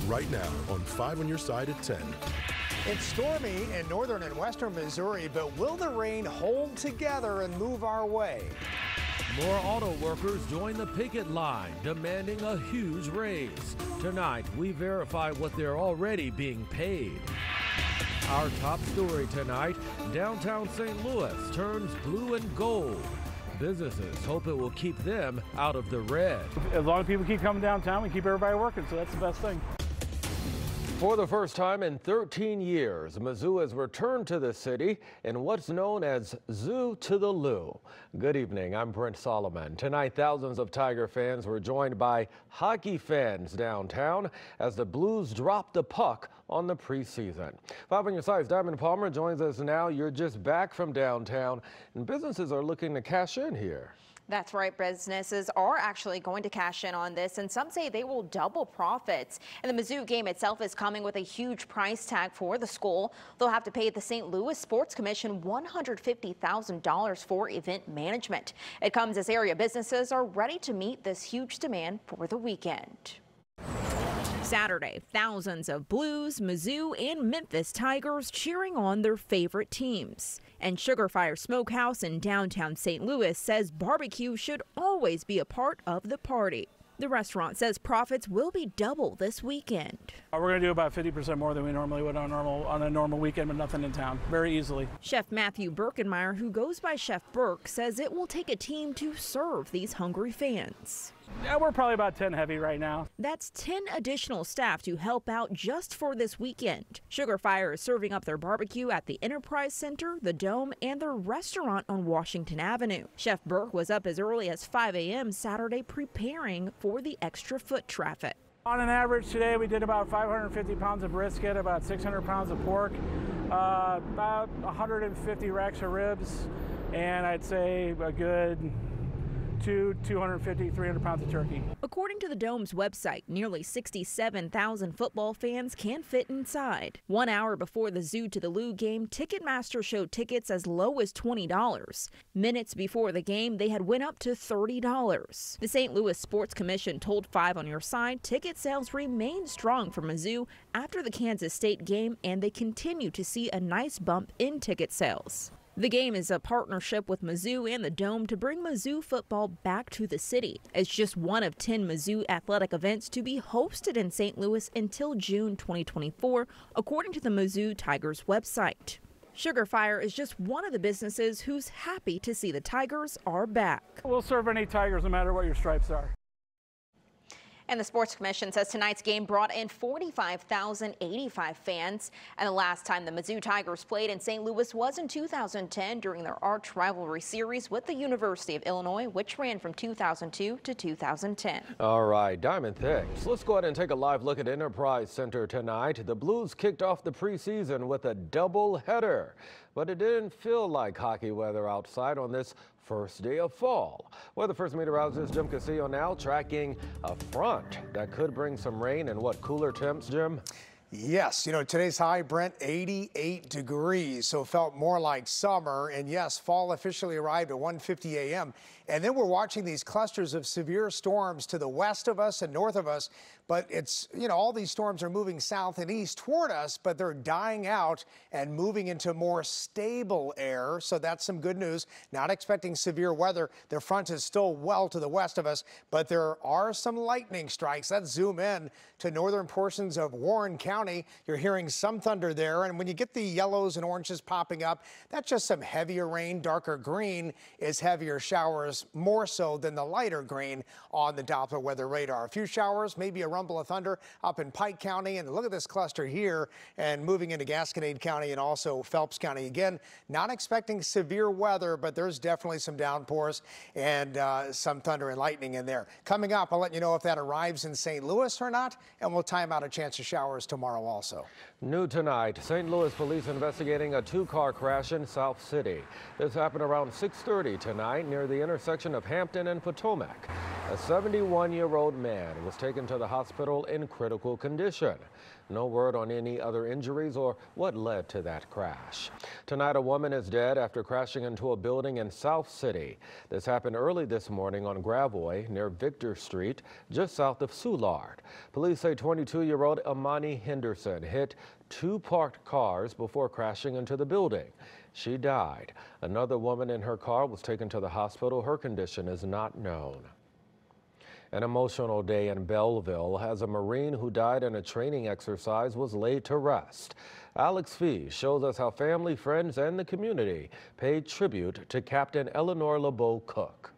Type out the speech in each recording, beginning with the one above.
right now on 5 on your side at 10. It's stormy in northern and western Missouri, but will the rain hold together and move our way? More auto workers join the picket line, demanding a huge raise. Tonight, we verify what they're already being paid. Our top story tonight, downtown St. Louis turns blue and gold. Businesses hope it will keep them out of the red. As long as people keep coming downtown, we keep everybody working, so that's the best thing. For the first time in 13 years, Mizzou has returned to the city in what's known as Zoo to the Lou. Good evening, I'm Brent Solomon. Tonight, thousands of Tiger fans were joined by hockey fans downtown as the Blues dropped the puck on the preseason. 5 on your side's Diamond Palmer joins us now. You're just back from downtown, and businesses are looking to cash in here. That's right. Businesses are actually going to cash in on this, and some say they will double profits. And the Mizzou game itself is coming with a huge price tag for the school. They'll have to pay the St. Louis Sports Commission $150,000 for event management. It comes as area businesses are ready to meet this huge demand for the weekend. Saturday, thousands of Blues, Mizzou, and Memphis Tigers cheering on their favorite teams. And Sugar Fire Smokehouse in downtown St. Louis says barbecue should always be a part of the party. The restaurant says profits will be double this weekend. We're going to do about 50% more than we normally would on a normal weekend with nothing in town, very easily. Chef Matthew Birkenmeyer, who goes by Chef Burke, says it will take a team to serve these hungry fans. Yeah, we're probably about 10 heavy right now. That's 10 additional staff to help out just for this weekend. Sugar Fire is serving up their barbecue at the Enterprise Center, the Dome, and their restaurant on Washington Avenue. Chef Burke was up as early as 5 a.m. Saturday preparing for the extra foot traffic. On an average today, we did about 550 pounds of brisket, about 600 pounds of pork, about 150 racks of ribs, and I'd say a good 250, 300 pounds of turkey. According to the Dome's website, nearly 67,000 football fans can fit inside. 1 hour before the Zoo to the Lou game, Ticketmaster showed tickets as low as $20. Minutes before the game, they had went up to $30. The St. Louis Sports Commission told 5 on your side ticket sales remain strong for Mizzou after the Kansas State game, and they continue to see a nice bump in ticket sales. The game is a partnership with Mizzou and the Dome to bring Mizzou football back to the city. It's just one of 10 Mizzou athletic events to be hosted in St. Louis until June 2024, according to the Mizzou Tigers website. Sugar Fire is just one of the businesses who's happy to see the Tigers are back. We'll serve any Tigers no matter what your stripes are. And the Sports Commission says tonight's game brought in 45,085 fans. And the last time the Mizzou Tigers played in St. Louis was in 2010 during their arch rivalry series with the University of Illinois, which ran from 2002 to 2010. All right, Diamond, thanks. Let's go ahead and take a live look at Enterprise Center tonight. The Blues kicked off the preseason with a double-header, but it didn't feel like hockey weather outside on this first day of fall. Weather First meteorologist Jim Casillo now tracking a front that could bring some rain and what, cooler temps, Jim? Yes, you know, today's high, Brent, 88 degrees, so it felt more like summer. And yes, fall officially arrived at 1:50 a.m. And then we're watching these clusters of severe storms to the west of us and north of us. But it's, you know, all these storms are moving south and east toward us, but they're dying out and moving into more stable air. So that's some good news. Not expecting severe weather. The front is still well to the west of us, but there are some lightning strikes. Let's zoom in to northern portions of Warren County. You're hearing some thunder there. And when you get the yellows and oranges popping up, that's just some heavier rain. Darker green is heavier showers, more so than the lighter green on the Doppler weather radar. A few showers, maybe a rumble of thunder up in Pike County. And look at this cluster here and moving into Gasconade County and also Phelps County. Again, not expecting severe weather, but there's definitely some downpours and some thunder and lightning in there. Coming up, I'll let you know if that arrives in St. Louis or not, and we'll time out a chance of showers tomorrow also. New tonight, St. Louis police investigating a two-car crash in South City. This happened around 6:30 tonight near the intersection intersection of Hampton and Potomac. A 71-year-old man was taken to the hospital in critical condition. No word on any other injuries or what led to that crash. Tonight, a woman is dead after crashing into a building in South City. This happened early this morning on Gravois near Victor Street, just south of Soulard. Police say 22-year-old Amani Henderson hit two parked cars before crashing into the building. She died. Another woman in her car was taken to the hospital. Her condition is not known. An emotional day in Belleville as a Marine who died in a training exercise was laid to rest. Alex Fee shows us how family, friends, and the community paid tribute to Captain Eleanor LeBeau Cook.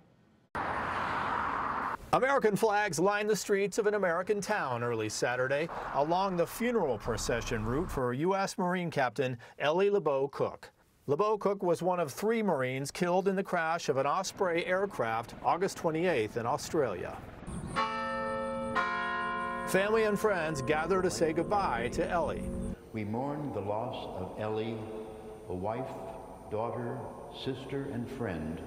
American flags lined the streets of an American town early Saturday along the funeral procession route for U.S. Marine Captain Ellie LeBeau Cook. LeBeau Cook was one of 3 Marines killed in the crash of an Osprey aircraft August 28th in Australia. Family and friends gather to say goodbye to Ellie. We mourn the loss of Ellie, a wife, daughter, sister, and friend.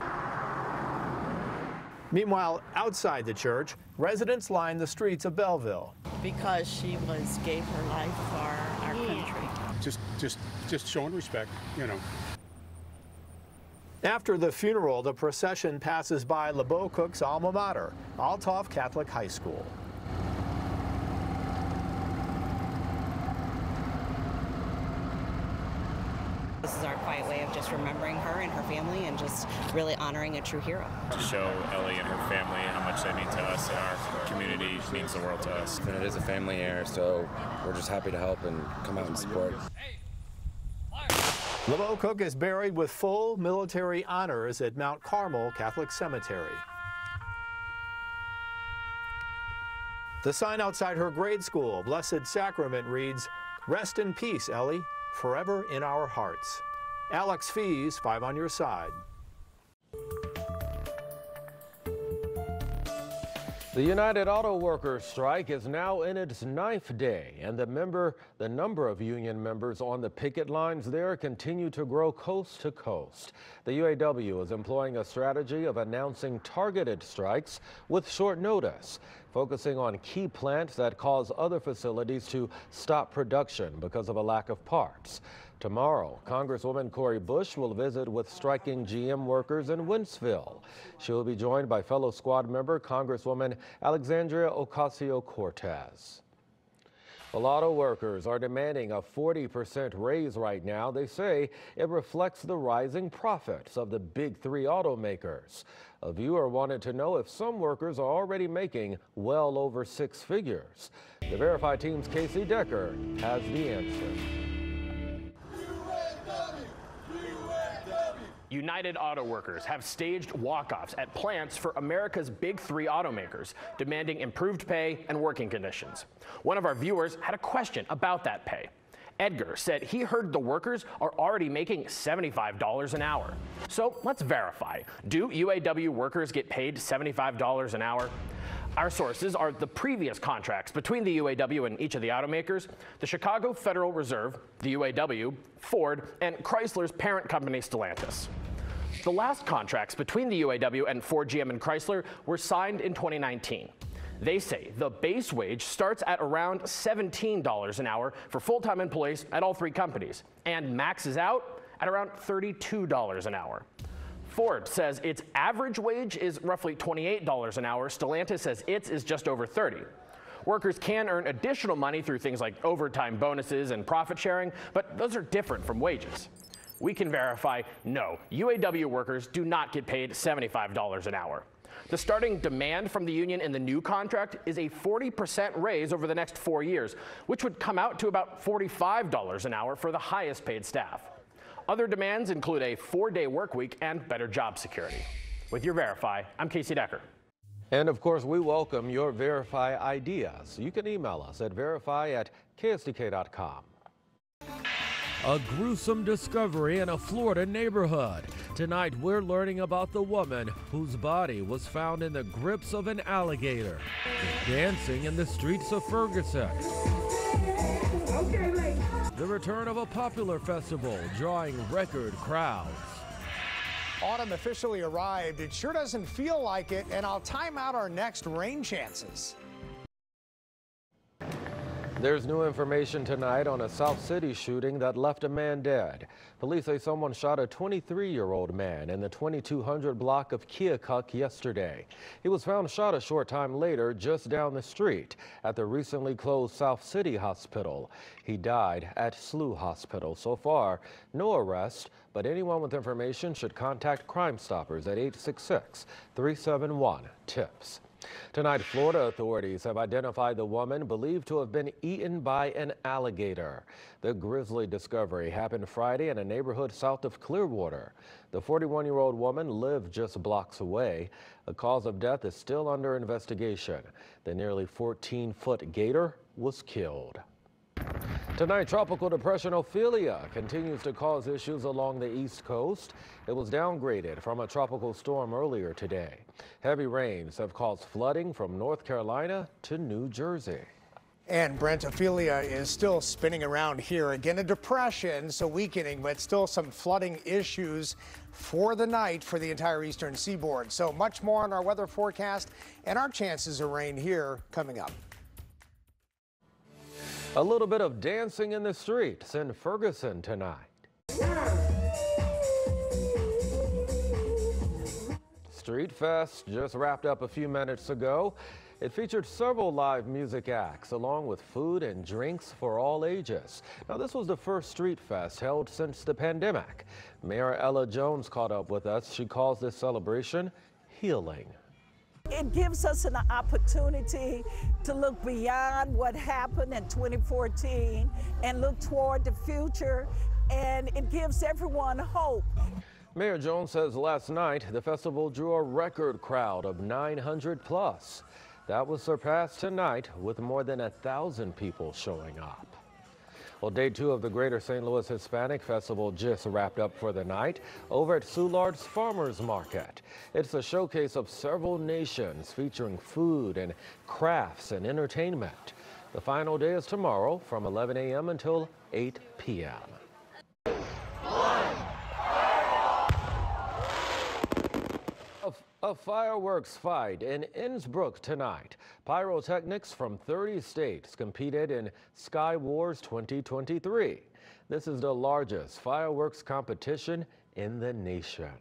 Meanwhile, outside the church, residents lined the streets of Belleville. Because she gave her life for our country. Just showing respect, you know. After the funeral, the procession passes by LeBeau Cook's alma mater, Althoff Catholic High School. This is our quiet way of just remembering her and her family and just really honoring a true hero. To show Ellie and her family how much they mean to us and our community means the world to us. And it is a family here, so we're just happy to help and come out and support. LeBeau Cook is buried with full military honors at Mount Carmel Catholic Cemetery. The sign outside her grade school, Blessed Sacrament, reads, "Rest in peace, Ellie, forever in our hearts." Alex Fees, 5 on your side. The United Auto Workers strike is now in its 9th day, and the number of union members on the picket lines there continue to grow coast to coast. The UAW is employing a strategy of announcing targeted strikes with short notice, focusing on key plants that cause other facilities to stop production because of a lack of parts. Tomorrow, Congresswoman Cori Bush will visit with striking GM workers in Wentzville. She will be joined by fellow squad member Congresswoman Alexandria Ocasio-Cortez. Well, auto workers are demanding a 40% raise right now. They say it reflects the rising profits of the big 3 automakers. A viewer wanted to know if some workers are already making well over 6 figures. The Verify team's KSDK has the answer. United Auto Workers have staged walk-offs at plants for America's big 3 automakers, demanding improved pay and working conditions. One of our viewers had a question about that pay. Edgar said he heard the workers are already making $75 an hour. So let's verify. Do UAW workers get paid $75 an hour? Our sources are the previous contracts between the UAW and each of the automakers, the Chicago Federal Reserve, the UAW, Ford, and Chrysler's parent company Stellantis. The last contracts between the UAW and Ford, GM, and Chrysler were signed in 2019. They say the base wage starts at around $17 an hour for full-time employees at all 3 companies and maxes out at around $32 an hour. Ford says its average wage is roughly $28 an hour. Stellantis says its is just over $30. Workers can earn additional money through things like overtime bonuses and profit sharing, but those are different from wages. We can verify, no, UAW workers do not get paid $75 an hour. The starting demand from the union in the new contract is a 40% raise over the next 4 years, which would come out to about $45 an hour for the highest paid staff. Other demands include a 4-day work week and better job security. With your Verify, I'm Casey Decker. And of course, we welcome your Verify ideas. You can email us at verify@ksdk.com. A gruesome discovery in a Florida neighborhood. Tonight, we're learning about the woman whose body was found in the grips of an alligator, dancing in the streets of Ferguson. The return of a popular festival drawing record crowds. Autumn officially arrived. It sure doesn't feel like it, and I'll time out our next rain chances. There's new information tonight on a South City shooting that left a man dead. Police say someone shot a 23-year-old man in the 2200 block of Keokuk yesterday. He was found shot a short time later just down the street at the recently closed South City Hospital. He died at SLU Hospital. So far, no arrest, but anyone with information should contact Crime Stoppers at 866-371-TIPS. Tonight, Florida authorities have identified the woman believed to have been eaten by an alligator. The grisly discovery happened Friday in a neighborhood south of Clearwater. The 41-year-old woman lived just blocks away. The cause of death is still under investigation. The nearly 14-foot gator was killed. Tonight, Tropical Depression Ophelia continues to cause issues along the East Coast. It was downgraded from a tropical storm earlier today. Heavy rains have caused flooding from North Carolina to New Jersey. And Brent, Ophelia is still spinning around here. Again, a depression, so weakening, but still some flooding issues for the night for the entire eastern seaboard. So much more on our weather forecast and our chances of rain here coming up. A little bit of dancing in the streets in Ferguson tonight. Street Fest just wrapped up a few minutes ago. It featured several live music acts along with food and drinks for all ages. Now, this was the first Street Fest held since the pandemic. Mayor Ella Jones caught up with us. She calls this celebration healing. It gives us an opportunity to look beyond what happened in 2014 and look toward the future, and it gives everyone hope. Mayor Jones says last night the festival drew a record crowd of 900 plus. That was surpassed tonight with more than 1,000 people showing up. Well, day 2 of the Greater St. Louis Hispanic Festival just wrapped up for the night over at Soulard's Farmers Market. It's a showcase of several nations featuring food and crafts and entertainment. The final day is tomorrow from 11 a.m. until 8 p.m. A fireworks fight in Innsbruck tonight. Pyrotechnics from 30 states competed in Sky Wars 2023. This is the largest fireworks competition in the nation.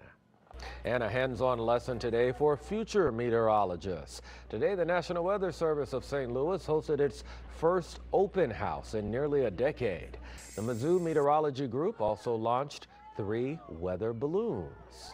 And a hands-on lesson today for future meteorologists. Today, the National Weather Service of St. Louis hosted its first open house in nearly a decade. The Mizzou Meteorology Group also launched 3 weather balloons.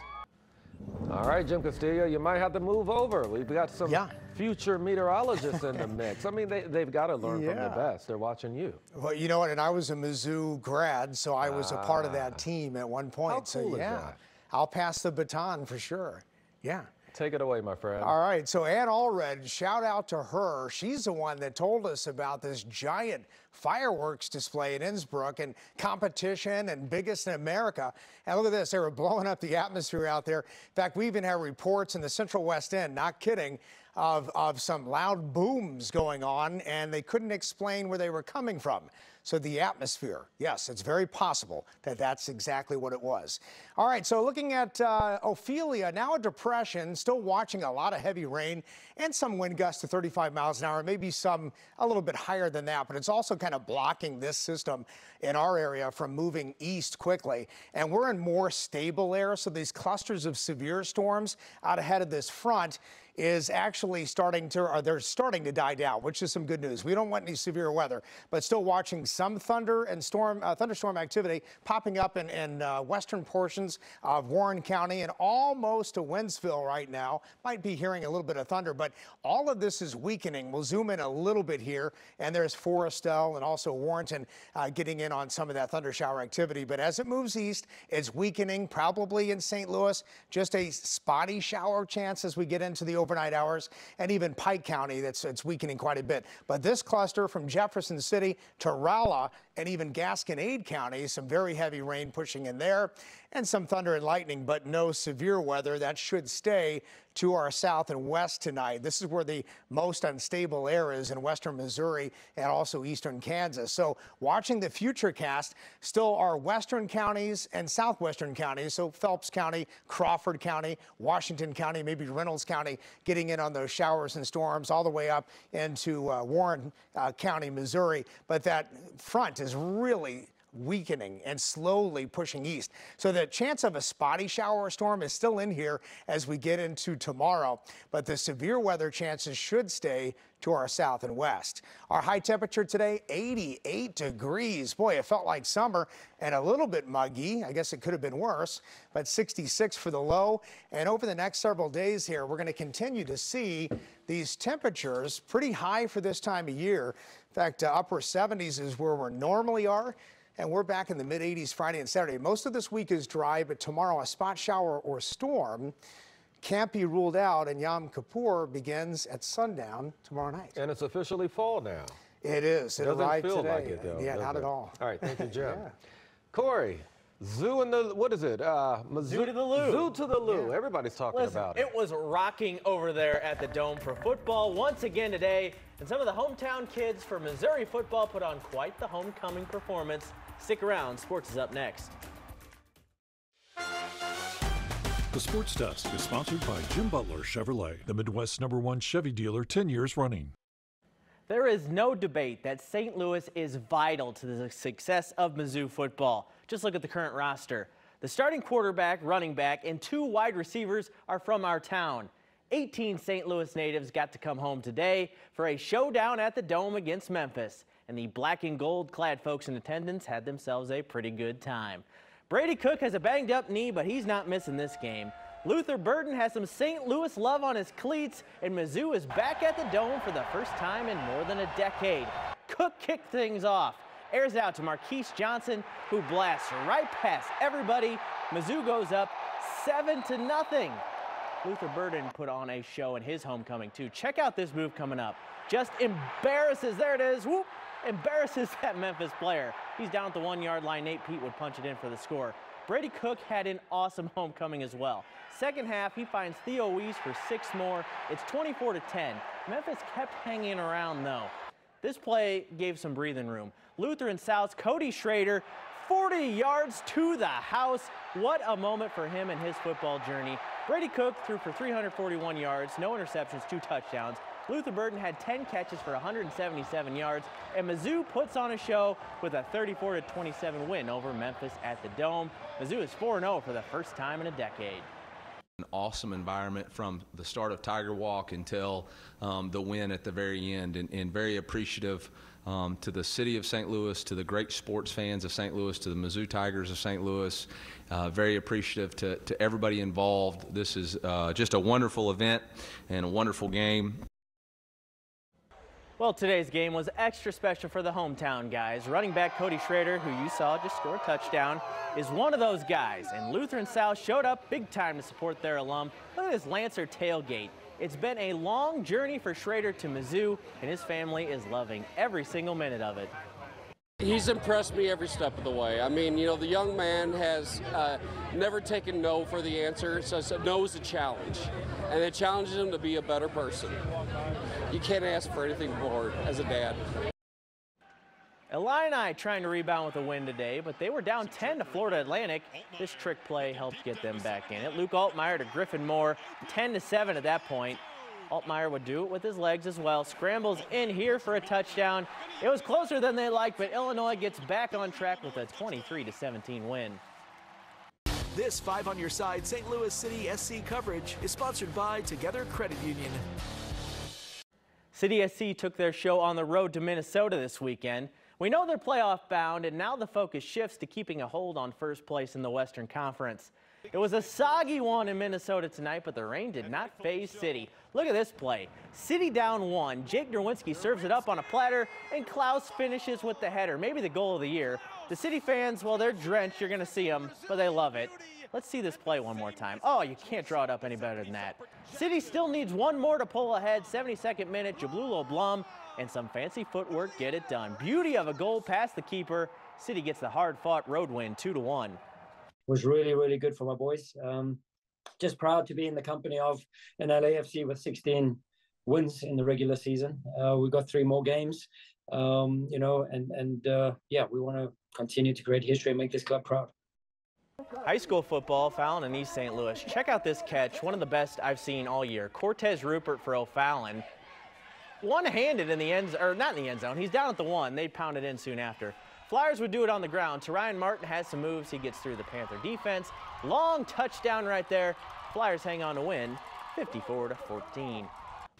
All right, Jim Castillo, you might have to move over. We've got some future meteorologists in the mix. I mean, they've got to learn from the best. They're watching you. Well, you know what? And I was a Mizzou grad, so I was a part of that team at one point. How cool is that? I'll pass the baton for sure. Yeah. Take it away, my friend. All right, so Ann Allred, shout out to her. She's the one that told us about this giant fireworks display in Innsbruck and competition and biggest in America. And look at this, they were blowing up the atmosphere out there. In fact, we even have reports in the Central West End, not kidding, of some loud booms going on, and they couldn't explain where they were coming from. So the atmosphere, yes, it's very possible that that's exactly what it was. All right, so looking at Ophelia, now a depression, still watching a lot of heavy rain and some wind gusts to 35 miles an hour, maybe some a little bit higher than that, but it's also kind of blocking this system in our area from moving east quickly. And we're in more stable air, so these clusters of severe storms out ahead of this front is actually starting to die down, which is some good news. We don't want any severe weather, but still watching some thunder and thunderstorm activity popping up in western portions of Warren County and almost to Wentzville right now. Might be hearing a little bit of thunder, but all of this is weakening. We'll zoom in a little bit here, and there's Forrestal and also Warrenton getting in on some of that thunder shower activity. But as it moves east, it's weakening, probably in St. Louis. Just a spotty shower chance as we get into the overnight hours, and even Pike County it's weakening quite a bit. But this cluster from Jefferson City to Rolla and even Gasconade County, some very heavy rain pushing in there, and some thunder and lightning, but no severe weather. That should stay to our south and west tonight. This is where the most unstable air is in western Missouri and also eastern Kansas. So watching the future cast, still our western counties and southwestern counties, so Phelps County, Crawford County, Washington County, maybe Reynolds County, getting in on those showers and storms all the way up into Warren County, Missouri. But that front is really weakening and slowly pushing east. So the chance of a spotty shower or storm is still in here as we get into tomorrow, but the severe weather chances should stay to our south and west. Our high temperature today, 88 degrees. Boy, it felt like summer and a little bit muggy. I guess it could have been worse, but 66 for the low. And over the next several days here, we're going to continue to see these temperatures pretty high for this time of year. In fact, upper 70s is where we normally are. And we're back in the mid-80s Friday and Saturday. Most of this week is dry, but tomorrow a spot shower or storm can't be ruled out, and Yom Kippur begins at sundown tomorrow night. And it's officially fall now. It is. It arrived doesn't feel today. like it, though. Yeah, not at all. All right, thank you, Jim. Yeah. Corey, Zoo in the, what is it? Zoo to the Lou. Zoo to the Lou. Yeah. Everybody's talking about it. It was rocking over there at the Dome for football once again today, and some of the hometown kids for Missouri football put on quite the homecoming performance. Stick around, sports is up next. The Sports Desk is sponsored by Jim Butler Chevrolet, the Midwest's #1 Chevy dealer 10 years running. There is no debate that St. Louis is vital to the success of Mizzou football. Just look at the current roster. The starting quarterback, running back, and 2 wide receivers are from our town. 18 St. Louis natives got to come home today for a showdown at the Dome against Memphis, and the black and gold clad folks in attendance had themselves a pretty good time. Brady Cook has a banged up knee, but he's not missing this game. Luther Burden has some St. Louis love on his cleats, and Mizzou is back at the Dome for the first time in more than a decade. Cook kicked things off, airs out to Marquise Johnson, who blasts right past everybody. Mizzou goes up 7-0. Luther Burden put on a show in his homecoming too. Check out this move coming up. Just embarrasses, there it is, whoop, embarrasses that Memphis player. He's down at the 1-yard line. Nate Pete would punch it in for the score. Brady Cook had an awesome homecoming as well. Second half, he finds Theo Weiss for 6 more. It's 24-10. Memphis kept hanging around though. This play gave some breathing room. Luther and South's Cody Schrader, 40 yards to the house. What a moment for him in his football journey. Brady Cook threw for 341 yards, no interceptions, 2 touchdowns. Luther Burden had 10 catches for 177 yards, and Mizzou puts on a show with a 34-27 win over Memphis at the Dome. Mizzou is 4-0 for the first time in a decade. An awesome environment from the start of Tiger Walk until the win at the very end, and very appreciative to the city of St. Louis, to the great sports fans of St. Louis, to the Mizzou Tigers of St. Louis. Very appreciative to everybody involved. This is just a wonderful event and a wonderful game. Well, today's game was extra special for the hometown guys. Running back Cody Schrader, who you saw just score a touchdown, is one of those guys. And Luther and South showed up big time to support their alum. Look at this Lancer tailgate. It's been a long journey for Schrader to Mizzou, and his family is loving every single minute of it. He's impressed me every step of the way. I mean, you know, the young man has never taken no for the answer, so no is a challenge. And it challenges him to be a better person. You can't ask for anything more as a dad. Illini trying to rebound with a win today, but they were down 10 to Florida Atlantic. This trick play helped get them back in it. Luke Altmaier to Griffin Moore, 10-7 at that point. Altmaier would do it with his legs as well. Scrambles in here for a touchdown. It was closer than they liked, but Illinois gets back on track with a 23-17 win. This 5 on Your Side St. Louis City SC coverage is sponsored by Together Credit Union. City SC took their show on the road to Minnesota this weekend. We know they're playoff bound, and now the focus shifts to keeping a hold on first place in the Western Conference. It was a soggy one in Minnesota tonight, but the rain did not faze City. Look at this play. City down 1. Jake Nerwinski serves it up on a platter, and Klaus finishes with the header, maybe the goal of the year. The City fans, well, they're drenched. You're going to see them, but they love it. Let's see this play one more time. Oh, you can't draw it up any better than that. City still needs one more to pull ahead. 72nd minute, Jablulo Blum and some fancy footwork get it done. Beauty of a goal past the keeper. City gets the hard-fought road win 2-1. Was really, really good for my boys. Just proud to be in the company of an LAFC with 16 wins in the regular season. We've got 3 more games, you know, yeah, we want to continue to create history and make this club proud. High school football, Fallon and East St. Louis. Check out this catch, one of the best I've seen all year. Cortez Rupert for O'Fallon. One-handed in the end, or not in the end zone. He's down at the 1. They pounded in soon after. Flyers would do it on the ground. Ryan Martin has some moves. He gets through the Panther defense. Long touchdown right there. Flyers hang on to win 54-14.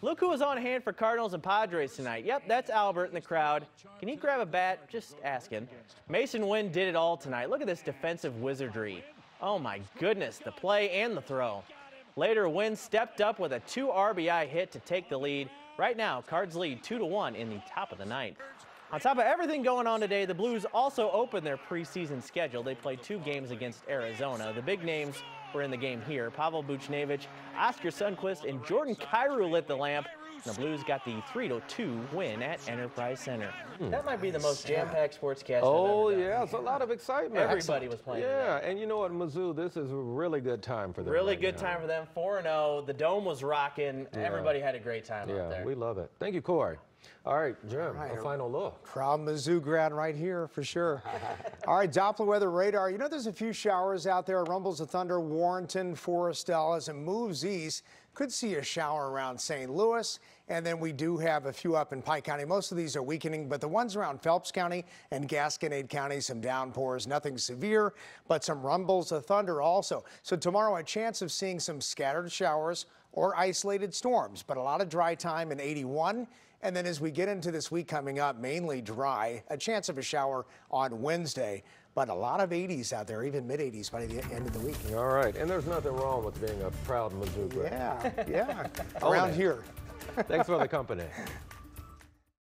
Look who was on hand for Cardinals and Padres tonight. Yep, that's Albert in the crowd. Can he grab a bat? Just asking. Mason Wynn did it all tonight. Look at this defensive wizardry. Oh my goodness, the play and the throw. Later, Wynn stepped up with a 2 RBI hit to take the lead. Right now, Cards lead 2-1 in the top of the 9th. On top of everything going on today, the Blues also opened their preseason schedule. They played 2 games against Arizona. The big names were in the game here. Pavel Buchnevich, Oscar Sundqvist, and Jordan Kyrou lit the lamp. And the Blues got the 3-2 win at Enterprise Center. That might be the most jam-packed sportscast Oh, I've ever done. yeah, it's a lot of excitement. Everybody was playing. Yeah, and you know what, Mizzou, this is a really good time for them. Really right good now. time for them. 4-0. The dome was rocking. Yeah. Everybody had a great time out there. Yeah, we love it. Thank you, Corey. All right, Jim, a final look. Proud Mizzou grad right here for sure. All right, Doppler weather radar. You know, there's a few showers out there. Rumbles of thunder, Warrenton, Forestell. As it moves east, could see a shower around St. Louis. And then we do have a few up in Pike County. Most of these are weakening, but the ones around Phelps County and Gasconade County, some downpours, nothing severe, but some rumbles of thunder also. So tomorrow, a chance of seeing some scattered showers or isolated storms, but a lot of dry time in 81. And then as we get into this week coming up, mainly dry, a chance of a shower on Wednesday, but a lot of 80s out there, even mid-80s by the end of the week. All right, and there's nothing wrong with being a proud Mizzou grad. Yeah, yeah, around here. Thanks for the company.